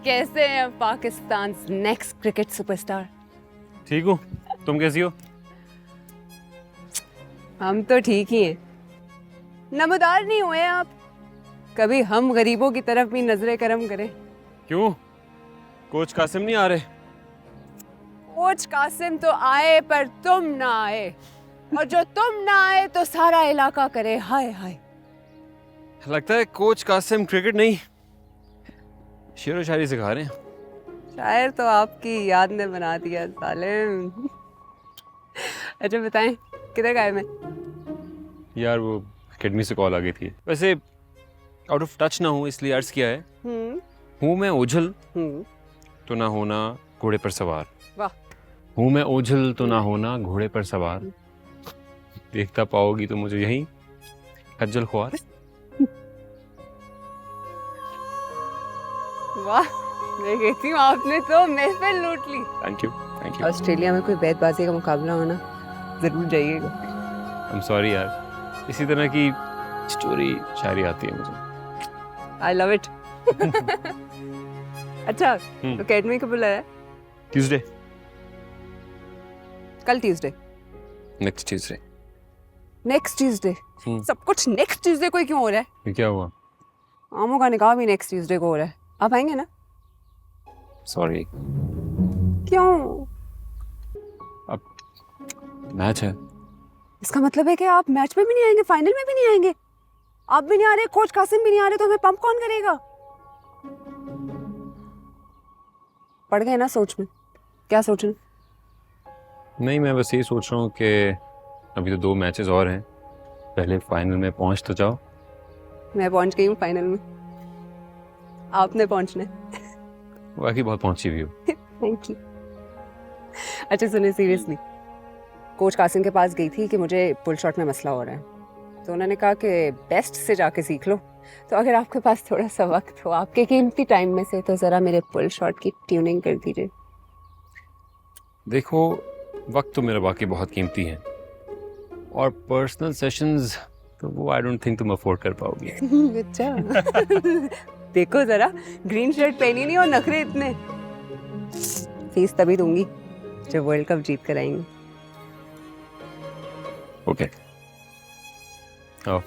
कैसे हैं Pakistan next cricket superstar? ठीक हूँ, तुम कैसी हो? हम तो ठीक ही हैं। नमदार नहीं हुए आप? कभी हम गरीबों की तरफ भी नजरे करम करें। क्यों? कोच कासिम नहीं आ रहे? कोच कासिम तो आए पर तुम ना आए, और जो तुम ना आए तो सारा इलाका करे हाय हाय। लगता है कोच कासिम क्रिकेट नहीं, शेरो शायरी सिखा रहे हैं। शायर तो आपकी याद ने बना दिया सालिम। अच्छा बताएं, किधर गए मैं? यार वो अकेडमी से कॉल आ गई थी। वैसे आउट ऑफ टच ना हूँ इसलिए अर्ज किया है। हूँ मैं ओझल तो ना होना घोड़े पर सवार। वाह। हूँ मैं ओझल तो ना होना घोड़े पर सवार। देखता पाओगी तो मुझे यहीं खज्जल ख्वार। वाह, मैं कहती हूँ आपने तो महफिल लूट ली। Thank you, thank you. Australia में कोई बैतबाजी का मुकाबला होना, जरूर जाइएगा। आई एम सॉरी यार, इसी तरह की स्टोरी शायरी आती है मुझे। I love it. अच्छा, अकेडमी कब बुलाया? ट्यूसडे। कल Tuesday? Next Tuesday. Next Tuesday? सब कुछ नेक्स्ट ट्यूसडे को ही क्यों हो रहा है? ये क्या हुआ? आमों का निकाह भी नेक्स्ट ट्यूसडे को हो रहा है। आप आएंगे ना? सॉरी। क्यों? अब मैच है। इसका मतलब है कि आप मैच में भी नहीं आएंगे, फाइनल में भी नहीं आएंगे? आप भी नहीं आ रहे, कोच कासिम भी नहीं आ रहे, तो हमें पंप कौन करेगा? पड़ गए ना सोच में? क्या सोच रहे? नहीं, मैं बस यही सोच रहा हूँ कि अभी तो 2 मैचेस और हैं, पहले फाइनल में पहुंच तो जाओ। मैं पहुंच गई हूँ फाइनल में, आपने पहुंचना है। बाकी बहुत पहुंची हुई हो। Thank you. अच्छा सुनिए, सीरियसली कोच कासिम के पास गई थी कि मुझे पुल शॉट में मसला हो रहा है, तो उन्होंने कहा कि बेस्ट से जाके सीख लो। तो अगर आपके पास थोड़ा सा वक्त हो आपके कीमती टाइम में से, तो ज़रा मेरे पुल शॉट की ट्यूनिंग कर दीजिए। देखो, वक्त तो मेरा बाकी बहुत कीमती है, और पर्सनल सेशंस तो वो आई डोंट थिंक तुम अफोर्ड कर पाओगी। अच्छा। देखो जरा, ग्रीन शर्ट पहनी नहीं और नखरे इतने। फीस तभी दूंगी जब वर्ल्ड कप जीत कर आएंगे। ओके, आओ।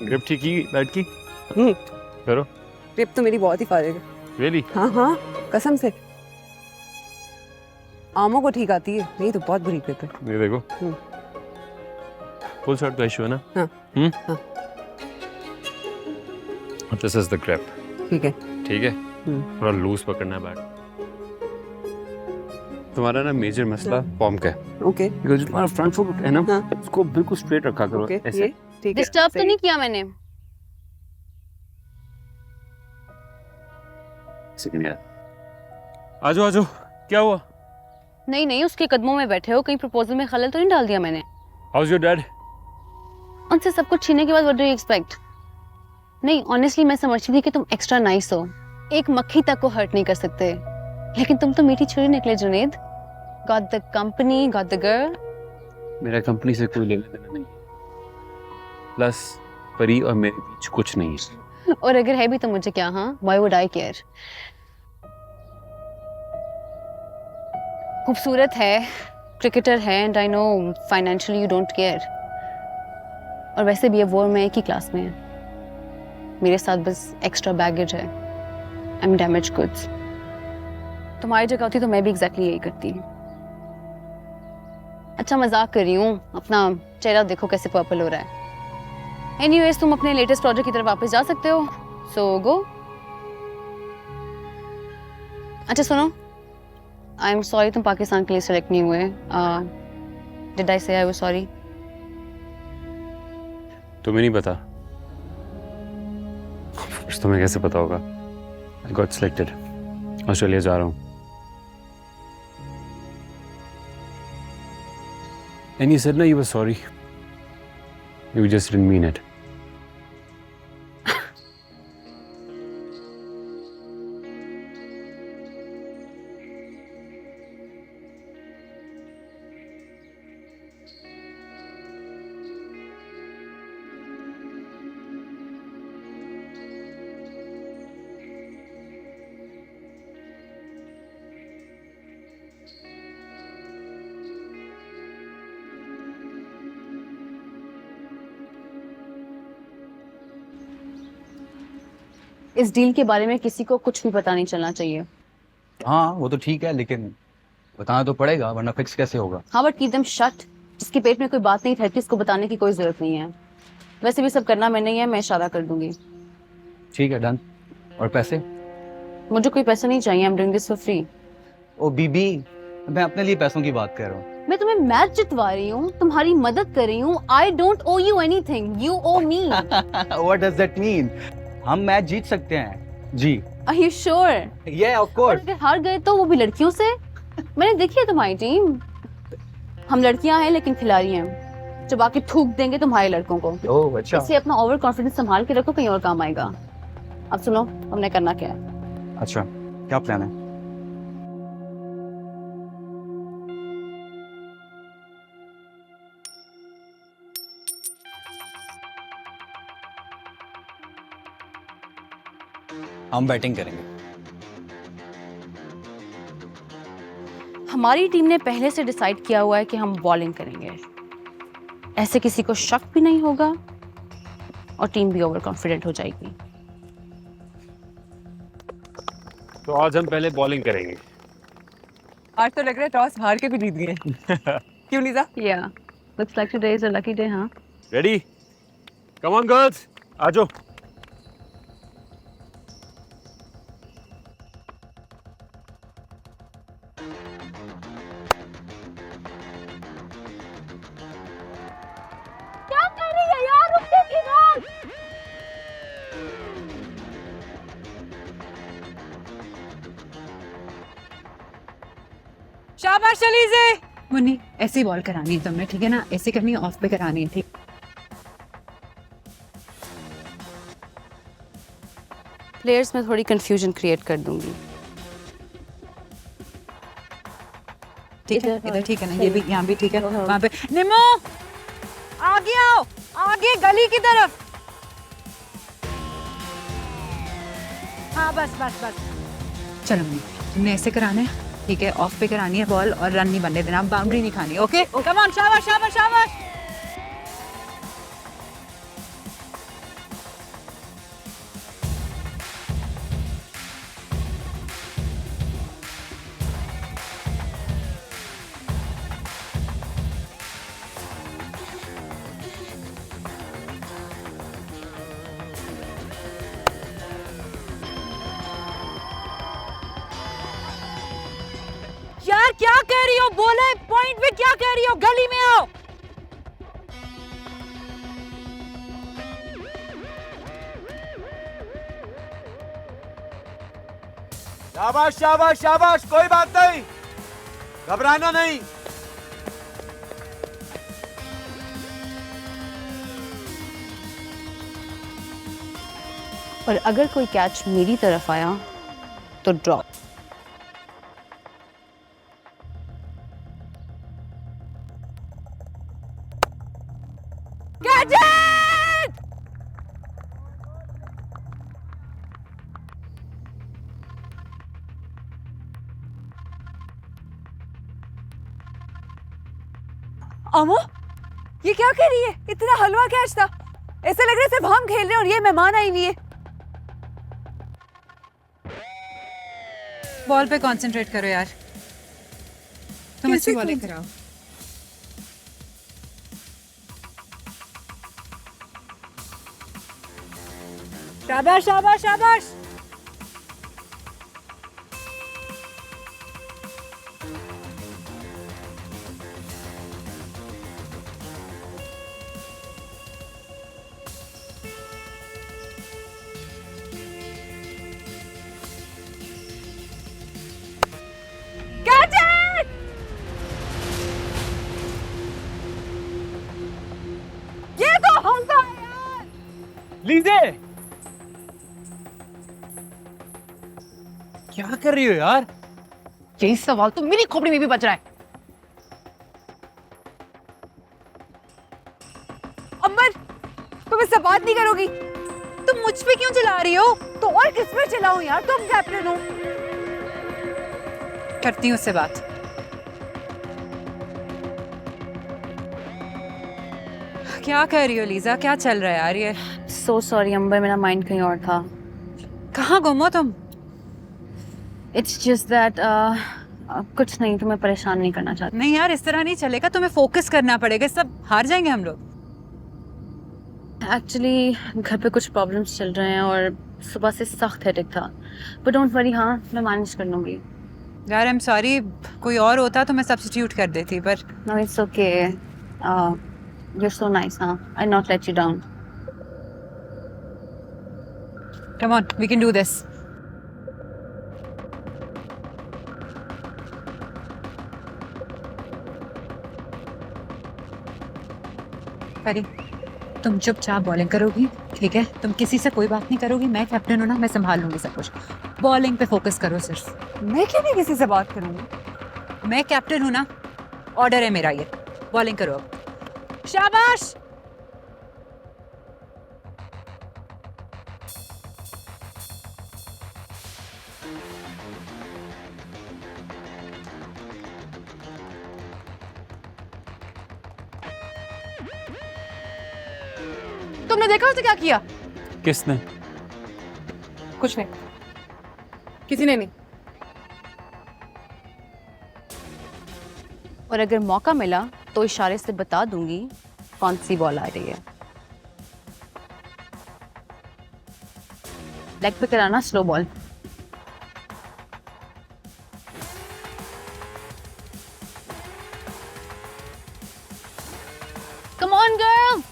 ग्रिप ठीक की, बैट की करो। ग्रिप तो मेरी बहुत ही फाजिल है। रियली? हाँ हाँ, कसम से। आमों को ठीक आती है, नहीं तो बहुत बुरी ग्रिप है। ये देखो, फुल शॉट का इशू है ना? हाँ। हाँ। This is the grip. ठीक है। ठीक है, थोड़ा लूज पकड़ना है बैट। तुम्हारा ना मेजर मसला फॉर्म का है। ओके। बिकॉज़ तुम्हारा फ्रंट फुट है ना, उसको बिल्कुल स्ट्रेट रखा करो। ओके, ऐसे। ये ठीक है। डिस्टर्ब तो नहीं किया मैंने? सेकंड यार, आजो आजो, क्या हुआ? नहीं नहीं, उसके कदमों में बैठे हो, कहीं प्रपोजल में खलल तो नहीं डाल दिया मैंने? How is your dad? उनसे सब कुछ छीनने के बाद व्हाट डू यू एक्सपेक्ट? नहीं, ऑनेस्टली मैं समझती थी कि तुम एक्स्ट्रा नाइस हो, एक मक्खी तक को हर्ट नहीं कर सकते, लेकिन तुम तो मीठी छुरी निकले Junaid. Got the company, got the girl. मेरा कंपनी से कोई लेना देना नहीं, प्लस परी और मेरे बीच कुछ नहीं है। और अगर है भी तो मुझे क्या? हाँ, व्हाई वुड आई केयर? खूबसूरत है, क्रिकेटर है, and I know financially you don't care, और वैसे भी अब वो मैं एक ही क्लास में है। मेरे साथ बस एक्स्ट्रा बैगेज है, आई एम डैमेज गुड्स। तुम्हारी जगह होती तो मैं भी एग्जैक्टली यही करती। अच्छा मजाक कर रही हूँ, अपना चेहरा देखो कैसे पर्पल हो रहा है। एनीवेज, तुम अपने लेटेस्ट प्रोजेक्ट की तरफ वापस जा सकते हो, सो गो। अच्छा सुनो, आई एम सॉरी तुम पाकिस्तान के लिए सेलेक्ट नहीं हुए। डिड आई से आई वाज सॉरी? तुम्हें नहीं पता? तुम्हें कैसे पता होगा? आई गॉट सिलेक्टेड, ऑस्ट्रेलिया जा रहा हूँ। And you said no, you were sorry. You just didn't mean it. इस डील के बारे में किसी को कुछ भी पता नहीं चलना चाहिए। हाँ वो तो ठीक है, लेकिन बताना तो पड़ेगा, वरना फिक्स कैसे होगा? हाँ बट कीप देम शट। जिसके पेट में कोई बात नहीं रहती उसको बताने की कोई जरूरत नहीं है। वैसे भी सब करना मैंने ही है, मैं इशारा कर दूंगी। ठीक है, डन। और पैसे? मुझे कोई पैसा नहीं चाहिए, I am doing this for free. ओ बीबी, मैं अपने लिए पैसों की बात कर रहा हूँ। मैं तुम्हें मैच जितवा रही हूँ, तुम्हारी मदद कर रही हूँ। I don't owe you anything, you owe me. What does that mean? हम मैच जीत सकते हैं जी। Are you sure? Yeah, of course. अगर हार गए तो वो भी लड़कियों से? मैंने देखी है तुम्हारी टीम। हम लड़कियां हैं लेकिन खिलाड़ी हैं, जब आके थूक देंगे तुम्हारे लड़कों को। ओह अच्छा। इसलिए अपना ओवर कॉन्फिडेंस संभाल के रखो, कहीं और काम आएगा। अब सुनो, हमने करना क्या है? अच्छा, क्या प्लान है? हम बैटिंग करेंगे। हमारी टीम ने पहले से डिसाइड किया हुआ है कि हम बॉलिंग करेंगे। ऐसे किसी को शक भी नहीं होगा और टीम भी ओवर कॉन्फिडेंट हो जाएगी। तो आज हम पहले बॉलिंग करेंगे। आज तो लग रहा है टॉस हार के भी जीत गए। क्यों लीजा? या looks like today is a lucky day. हाँ रेडी? कम ऑन गर्ल्स, आ जाओ। क्या कर रही है यार? रुक देखी बॉल। शाबाश शलीजे। मुन्नी ऐसे ही बॉल करानी है तुमने, ठीक है ना? ऐसे करनी है, ऑफ पे करानी है, ठीक? प्लेयर्स में थोड़ी कंफ्यूजन क्रिएट कर दूंगी। ठीक है, इधर ठीक है ना? ये भी, यहाँ भी ठीक है। वहाँ पे निमो आगे आओ, आगे गली की तरफ। हाँ बस बस बस। चलो मुन्नी, तुमने ऐसे कराना है, ठीक है? ऑफ पे करानी है बॉल और रन नहीं बनने देना, बाउंड्री नहीं खानी। ओके कम ऑन, शाबाश शाबाश शाबाश। यार क्या कह रही हो? बोले पॉइंट पे क्या कह रही हो? गली में आओ। शाबाश शाबाश शाबाश, कोई बात नहीं, घबराना नहीं। और अगर कोई कैच मेरी तरफ आया तो ड्रॉप। अमो, ये क्या कह रही है? इतना हलवा कैच था, ऐसे लग रहा है सिर्फ हम खेल रहे हैं और ये मेहमान आई हुई है। बॉल पे कंसंट्रेट करो यार, तुम अच्छी बॉलिंग कराओ। शाबाश शाबाश शाबाश। ये तो लीजिए। क्या कर रही हो यार? यही सवाल तो मेरी खोपड़ी में भी बज रहा है। अमर, तुम इससे बात नहीं करोगी? तुम मुझ पे क्यों चिल्ला रही हो? तो और किस पे चिल्लाऊं यार? तुम कैप्टन हो। करती हूँ उससे बात। क्या कह रही हो लीजा? क्या चल रहा है यार ये? सो सॉरी अंबर, मेरा माइंड कहीं और था। कहाँ गुम हो तुम? इट्स जस्ट दैट कुछ नहीं, तुम्हें परेशान नहीं करना चाहती। नहीं यार, इस तरह नहीं चलेगा, तुम्हें फोकस करना पड़ेगा, सब हार जाएंगे हम लोग। एक्चुअली घर पे कुछ प्रॉब्लम्स चल रहे हैं और सुबह से सख्त हेडेक था, बट डोंट वरी, हाँ मैं मैनेज कर लूँगी। यार आई एम सॉरी, कोई और होता तो मैं सब्स्टिट्यूट कर देती, पर no it's okay, you are so nice, हाँ I not let you down. Come on, we can do this. Pari, तुम चुपचाप बॉलिंग करोगी, ठीक है? तुम किसी से कोई बात नहीं करोगी, मैं कैप्टन हूं ना, मैं संभाल लूंगी सब कुछ। बॉलिंग पे फोकस करो सिर्फ। मैं क्यों नहीं किसी से बात करूंगी? मैं कैप्टन हूं ना, ऑर्डर है मेरा ये। बॉलिंग करो अब। शाबाश। तुमने देखा उसे क्या किया? किसने? कुछ नहीं, किसी ने नहीं। और अगर मौका मिला तो इशारे से बता दूंगी कौन सी बॉल आ रही है। लेग पे कराना slow ball. Come on girl.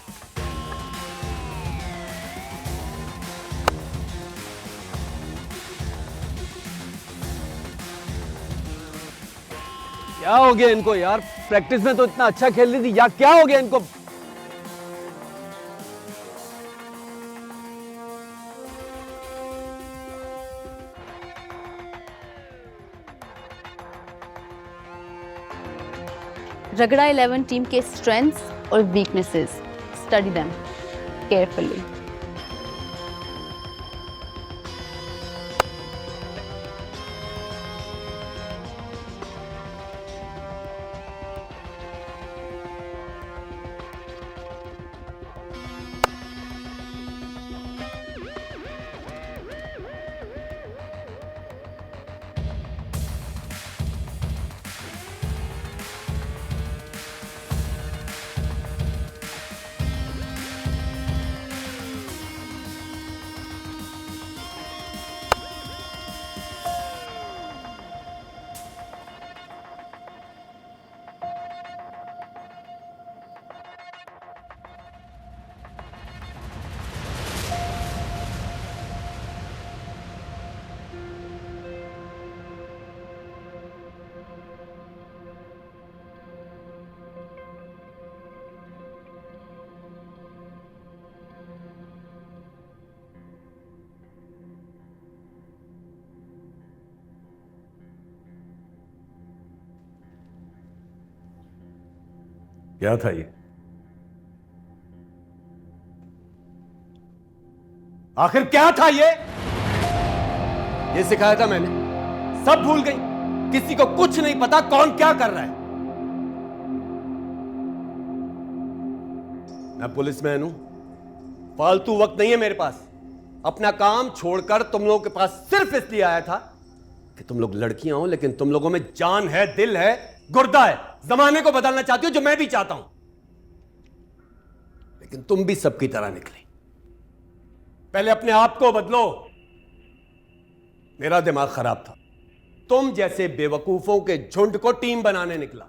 क्या हो गया इनको यार? प्रैक्टिस में तो इतना अच्छा खेल रही थी, या क्या हो गया इनको? रगड़ा 11 टीम के स्ट्रेंथ्स और वीकनेसेस, स्टडी देम केयरफुली। क्या था ये? आखिर क्या था ये? ये सिखाया था मैंने, सब भूल गई। किसी को कुछ नहीं पता कौन क्या कर रहा है। मैं पुलिसमैन हूं, फालतू वक्त नहीं है मेरे पास। अपना काम छोड़कर तुम लोगों के पास सिर्फ इसलिए आया था कि तुम लोग लड़कियां हो, लेकिन तुम लोगों में जान है, दिल है, गुर्दा है। जमाने को बदलना चाहती हो, जो मैं भी चाहता हूं, लेकिन तुम भी सबकी तरह निकली। पहले अपने आप को बदलो। मेरा दिमाग खराब था, तुम जैसे बेवकूफों के झुंड को टीम बनाने निकला।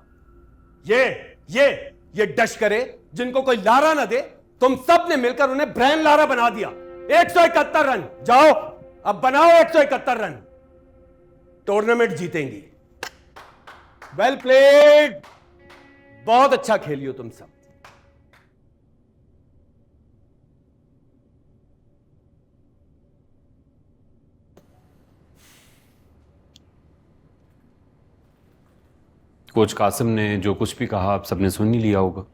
ये डश करे जिनको कोई लारा ना दे, तुम सब ने मिलकर उन्हें ब्रायन लारा बना दिया। 171 रन। जाओ अब बनाओ 171 रन, टूर्नामेंट जीतेंगी। वेल प्लेड, बहुत अच्छा खेली हो तुम सब। कोच कासिम ने जो कुछ भी कहा आप सबने सुन ही लिया होगा।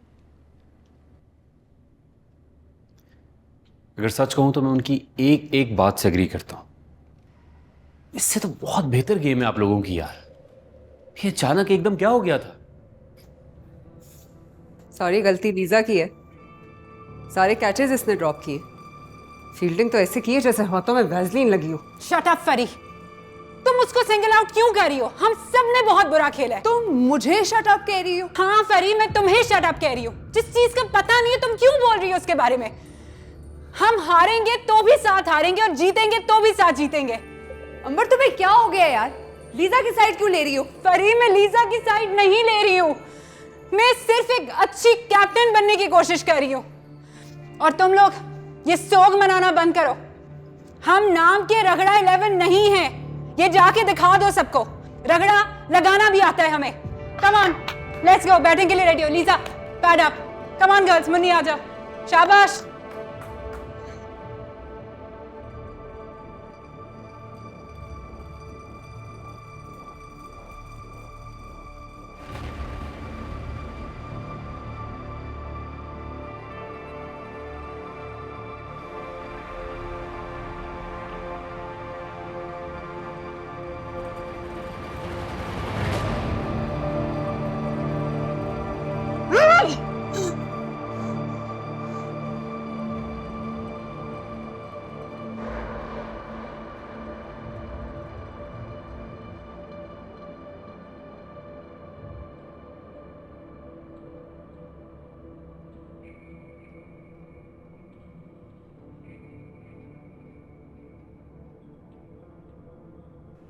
अगर सच कहूं तो मैं उनकी एक एक बात से एग्री करता हूं। इससे तो बहुत बेहतर गेम है आप लोगों की यार। ये अचानक एकदम क्या हो गया था? सॉरी, गलती लीजा की है। सारे कैचेस इसने ड्रॉप किए। फील्डिंग तो ऐसे की है जैसे हाथों में वैसलीन लगी हो। शट अप फरी, तुम उसको सिंगल आउट क्यों कर रही हो? हम सब ने बहुत बुरा खेला है। तुम मुझे शट अप कह रही हो? हाँ फरी, मैं तुम्हें शट अप कह रही हूँ। जिस चीज का पता नहीं है तुम क्यों बोल रही हो उसके बारे में? हम हारेंगे तो भी साथ हारेंगे और जीतेंगे तो भी साथ जीतेंगे। अंबर तुम्हें क्या हो गया यार? लीजा की साइड क्यों ले रही हो? फरी, मैं लीजा की साइड नहीं ले रही हूँ। मैं सिर्फ एक अच्छी कैप्टन बनने की कोशिश कर रही हूँ। और तुम लोग ये सोग मनाना बंद करो। हम नाम के रगड़ा 11 नहीं है, ये जाके दिखा दो सबको। रगड़ा लगाना भी आता है हमें। Come on, let's go. Batting के लिए रेडी हो Lisa? Pad up. Come on girls, Munni आ जाओ। शाबाश।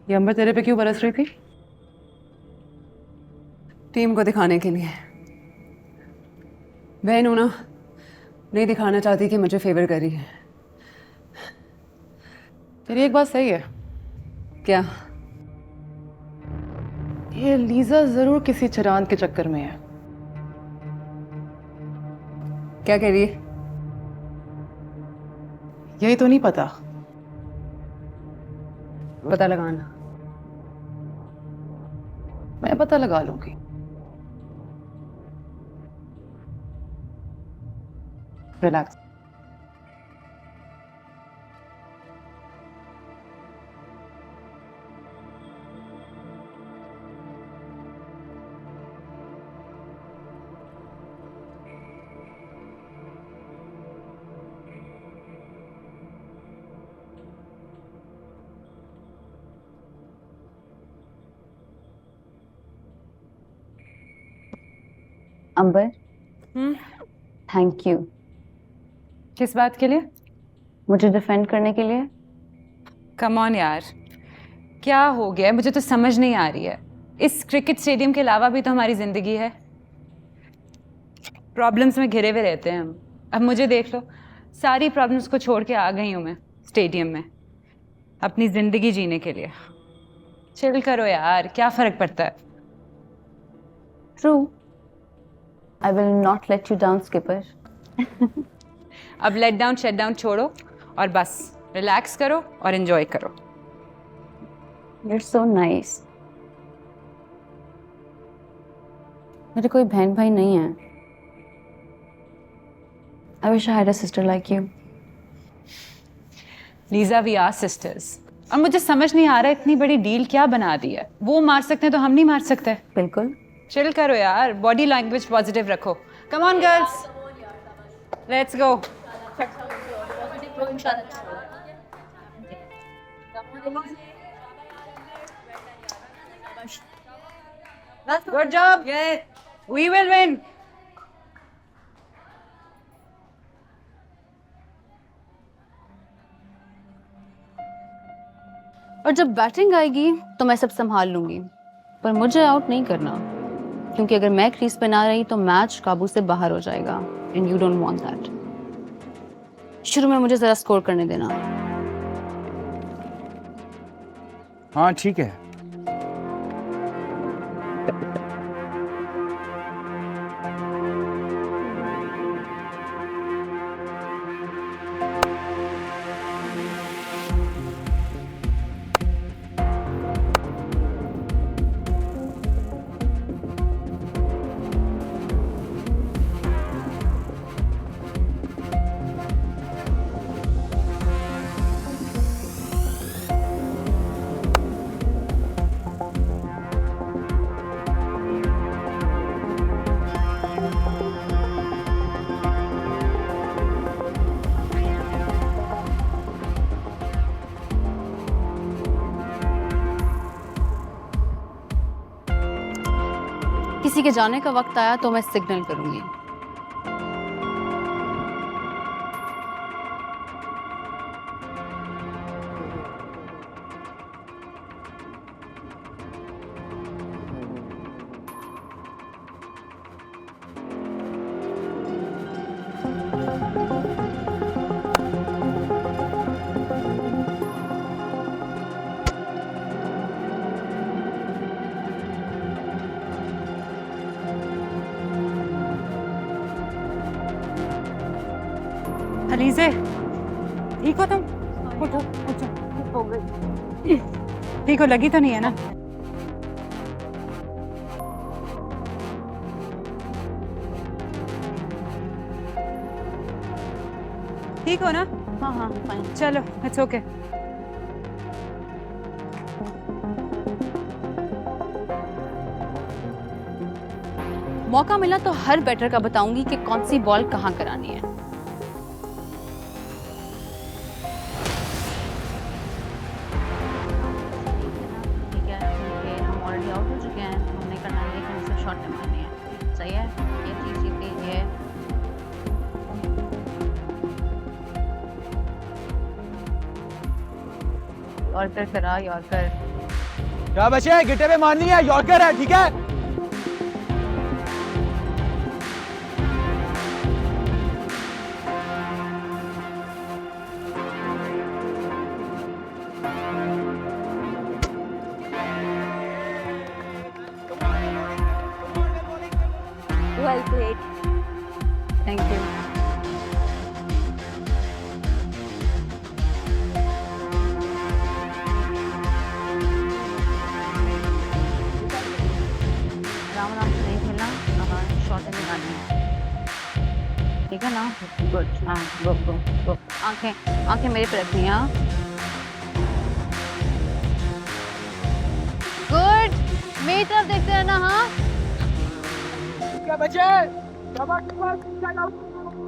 ये अंबर तेरे पे क्यों बरस रही थी? टीम को दिखाने के लिए। बहन ना नहीं दिखाना चाहती कि मुझे फेवर करी है। तेरी एक बात सही है, क्या? ये लीजा जरूर किसी चरांद के चक्कर में है। क्या कह रही है? यही तो नहीं पता। पता लगाना। मैं पता लगा लूंगी। रिलैक्स। Ambar, thank you. किस बात के लिए? मुझे डिफेंड करने के लिए। कम ऑन यार, क्या हो गया? मुझे तो समझ नहीं आ रही है। इस क्रिकेट स्टेडियम के अलावा भी तो हमारी जिंदगी है। प्रॉब्लम्स में घिरे हुए रहते हैं हम। अब मुझे देख लो, सारी प्रॉब्लम्स को छोड़ के आ गई हूँ मैं स्टेडियम में अपनी जिंदगी जीने के लिए। चिल करो यार, क्या फर्क पड़ता है? True, I will not let you down skipper. अब लेट डाउन शट डाउन छोड़ो और बस रिलैक्स करो और एंजॉय करो। You're so nice. मेरे कोई बहन भाई नहीं है। I wish I had a sister like you. Lisa, we are sisters. और मुझे समझ नहीं आ रहा है इतनी बड़ी डील क्या बना दी है। वो मार सकते हैं तो हम नहीं मार सकते? बिल्कुल। चिल करो यार, बॉडी लैंग्वेज पॉजिटिव रखो। Come on girls, let's go. Good job, we will win. और जब बैटिंग आएगी तो मैं सब संभाल लूंगी, पर मुझे आउट नहीं करना, क्योंकि अगर मैं क्रीज पे ना रही तो मैच काबू से बाहर हो जाएगा and you don't want that. शुरू में मुझे जरा स्कोर करने देना। हाँ ठीक है। किसी के जाने का वक्त आया तो मैं सिग्नल करूंगी। अलीज़े, ठीक हो तुम? उठो, उठो, ठीक हो गई। ठीक हो, लगी तो नहीं है ना? ठीक हो ना? हाँ हाँ फाइन। चलो, इट्स ओके। मौका मिला तो हर बैटर का बताऊंगी कि कौन सी बॉल कहाँ करानी है। ठीक है, क्योंकि हम ऑलरेडी आउट हो चुके हैं, हमने करना है कि हमें शॉट मारनी है। सही है, ये चीज़ जीती है। यॉर्कर करा, यॉर्कर। क्या बचे, गिटे पे मारनी है, यॉर्कर है, ठीक है। Well played. Thank you. Ram Ram से नहीं खेलना, शॉट निकालनी है, ठीक है ना? गुड, हाँ, गो गो गो। आंखें आंखें मेरे पे रखनी है, हाँ। गुड, मेरी तरफ देखते हैं ना, हाँ। क्या बचे, कोई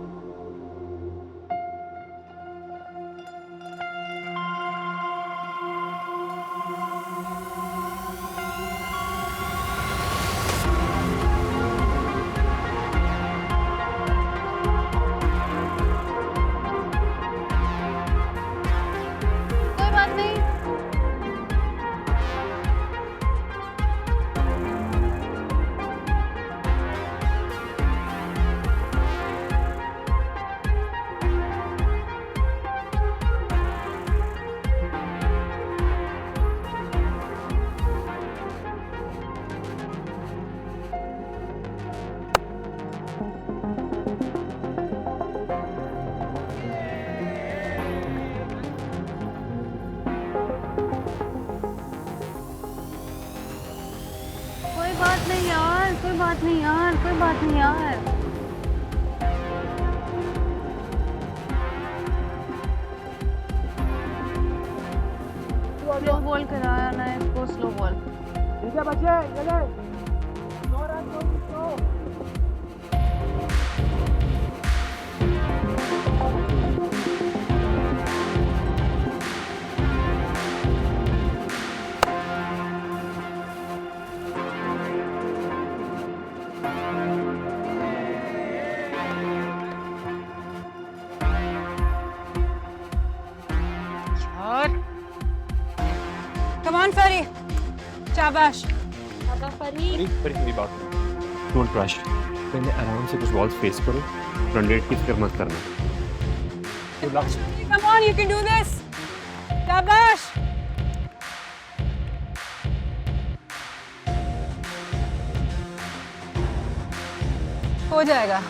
बात नहीं। कोई बात नहीं यार, कोई बात नहीं यार, कोई बात नहीं यार। स्लो बॉल कराया ना इसको, स्लो बॉल। ठीक है बचे, चले। Come on, Fari. शाबाश। मेरी बात डोंट क्रश, पहले आराम से कुछ बॉल्स फेस करो, रन रेट की फिक्र मत करना। Come on, you can do this. शाबाश। हो जाएगा।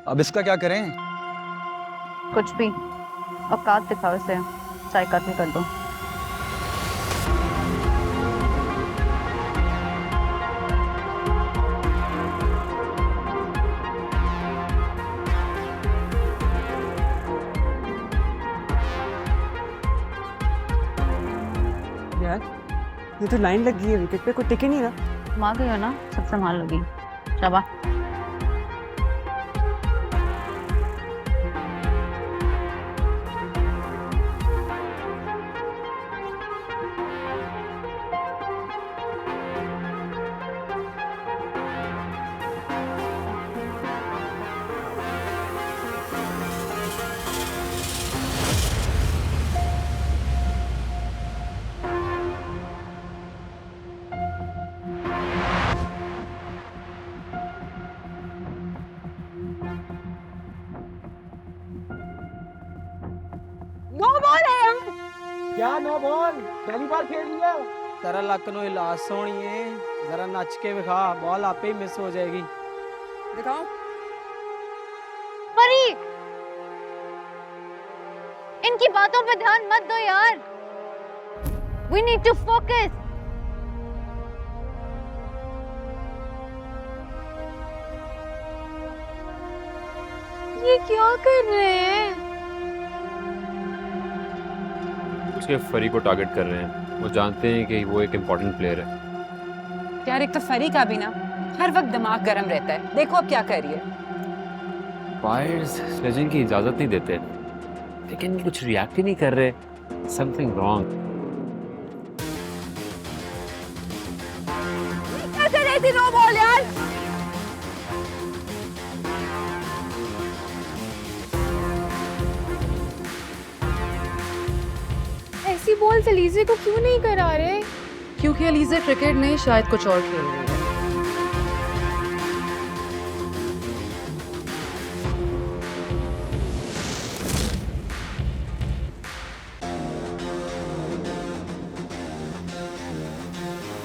अब इसका क्या करें? कुछ भी, औकात दिखाओ इसे, चाहे कत्ल कर दो। यार ये तो लाइन लग गई है विकेट पे, कोई टिके नहीं रहा। तुम आ गई हो ना, सब संभाल लोगी। शाबाश। क्या नो बॉल पहली बार खेल लिया तेरा लक नो इलाज सोनी है जरा नच के दिखा बॉल आपे ही मिस हो जाएगी दिखाओ परी इनकी बातों पे ध्यान मत दो यार वी नीड टू फोकस ये क्या कर रहे हैं उसके फरी को टारगेट कर रहे हैं वो जानते हैं कि वो एक इम्पोर्टेंट प्लेयर है यार एक तो फरी का भी ना हर वक्त दिमाग गर्म रहता है देखो अब क्या कर रही है फायर्स स्लेजिंग की इजाजत नहीं देते लेकिन कुछ रिएक्ट ही नहीं कर रहे समथिंग रॉन्ग कैसे रहती नो बॉल यार ऐसी बॉल अलीजे को क्यों नहीं करा रहे? क्योंकि अलीजे क्रिकेट नहीं शायद कुछ और खेल रही है।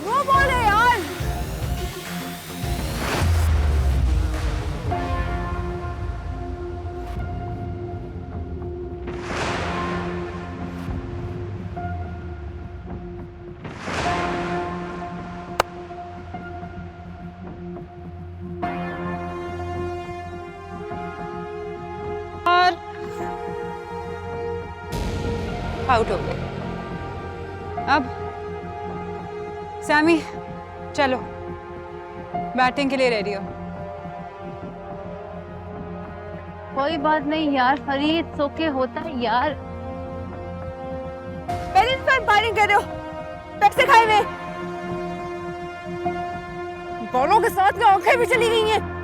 वो बॉल है यार आउट हो गए अब सैमी चलो बैटिंग के लिए रेडी हो कोई बात नहीं यार फरीद सोके होता है यार पहले इंसान फायरिंग कर रहे हो पैक से खाए हुए बॉलों के साथ में आंखें भी चली गई हैं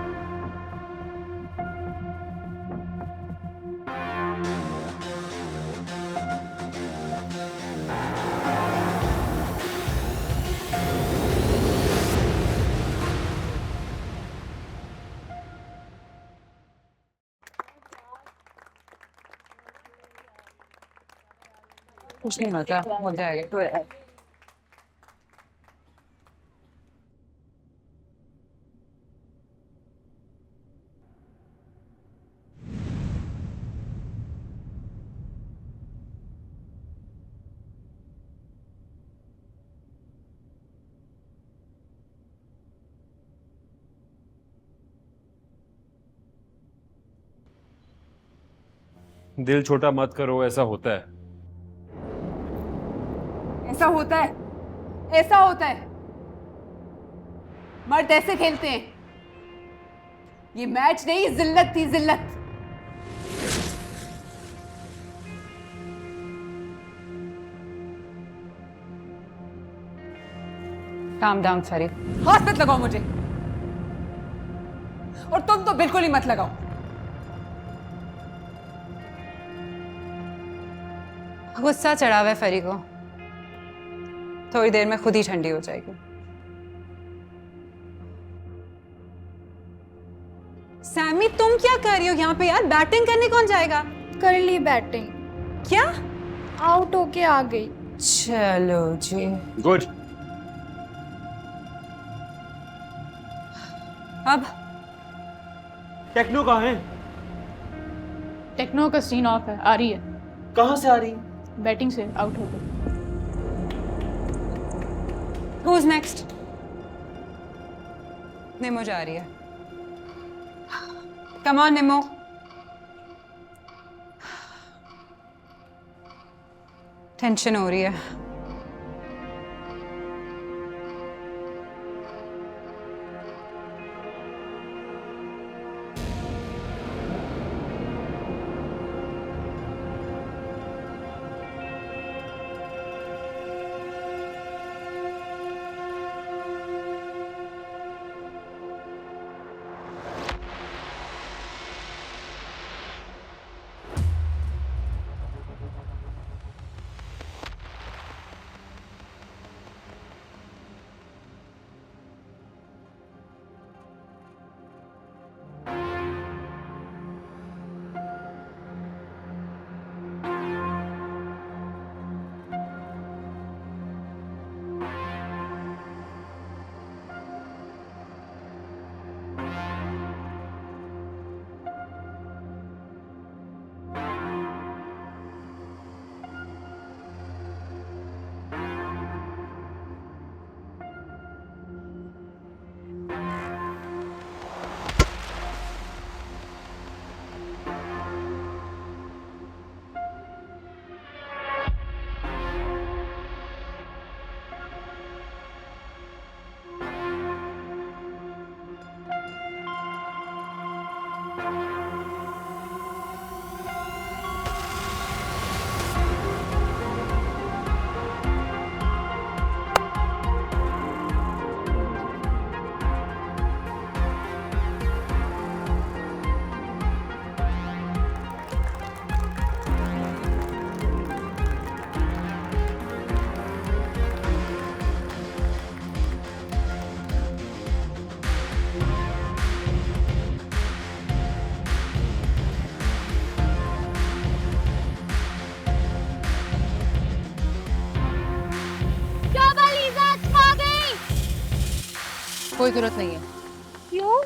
कुछ नहीं होता हो जाएगा दिल छोटा मत करो ऐसा होता है ऐसा होता है ऐसा होता है मर्द ऐसे खेलते हैं ये मैच नहीं जिल्लत थी जिल्लत काम डाउन फरी हाथ मत लगाओ मुझे और तुम तो बिल्कुल ही मत लगाओ गुस्सा चढ़ा हुआ है फरी को थोड़ी देर में खुद ही ठंडी हो जाएगी सैमी तुम क्या कर रही हो यहाँ पे यार बैटिंग करने कौन जाएगा कर ली बैटिंग क्या आउट होके आ गई चलो जी गुड अब टेक्नो कहाँ है टेक्नो का सीन ऑफ है आ रही है कहाँ से आ रही बैटिंग से आउट हो गई Who's next? निमो जा रही है Come on निमो टेंशन हो रही है कोई जरूरत नहीं है। क्यों?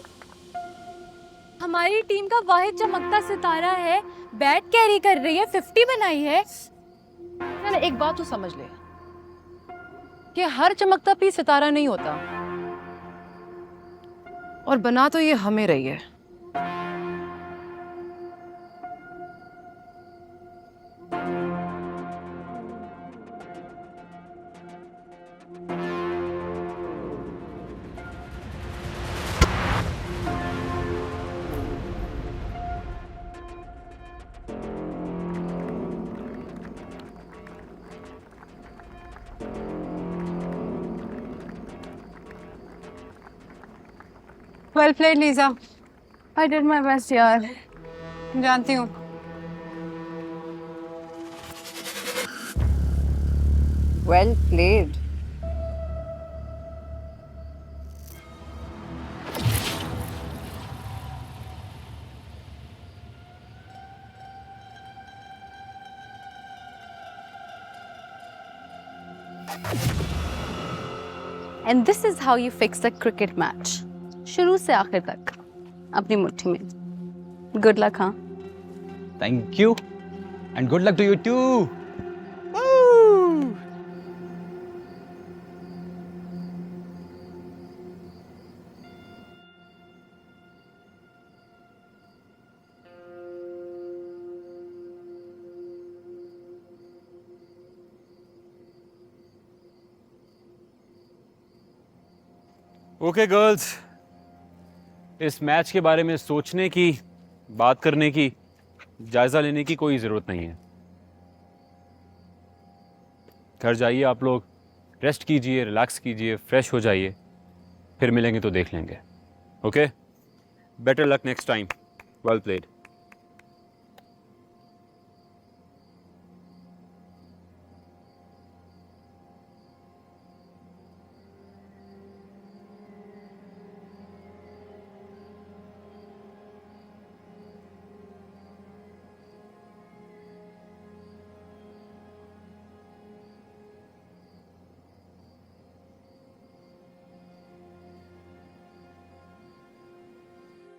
हमारी टीम का वाहिद चमकता सितारा है, बैट कैरी कर रही है, 50 बनाई है। ना एक बात तो समझ ले कि हर चमकता पीस सितारा नहीं होता, और बना तो ये हमें रही है। Well played Lisa. I did my best यार। जानती हूँ। Well played. And this is how you fix a cricket match, शुरू से आखिर तक अपनी मुट्ठी में। Good luck. हाँ, thank you and good luck to you too. Okay girls, इस मैच के बारे में सोचने की, बात करने की, जायजा लेने की कोई जरूरत नहीं है। घर जाइए आप लोग, रेस्ट कीजिए, रिलैक्स कीजिए, फ्रेश हो जाइए, फिर मिलेंगे तो देख लेंगे। Okay, better luck next time. Well played.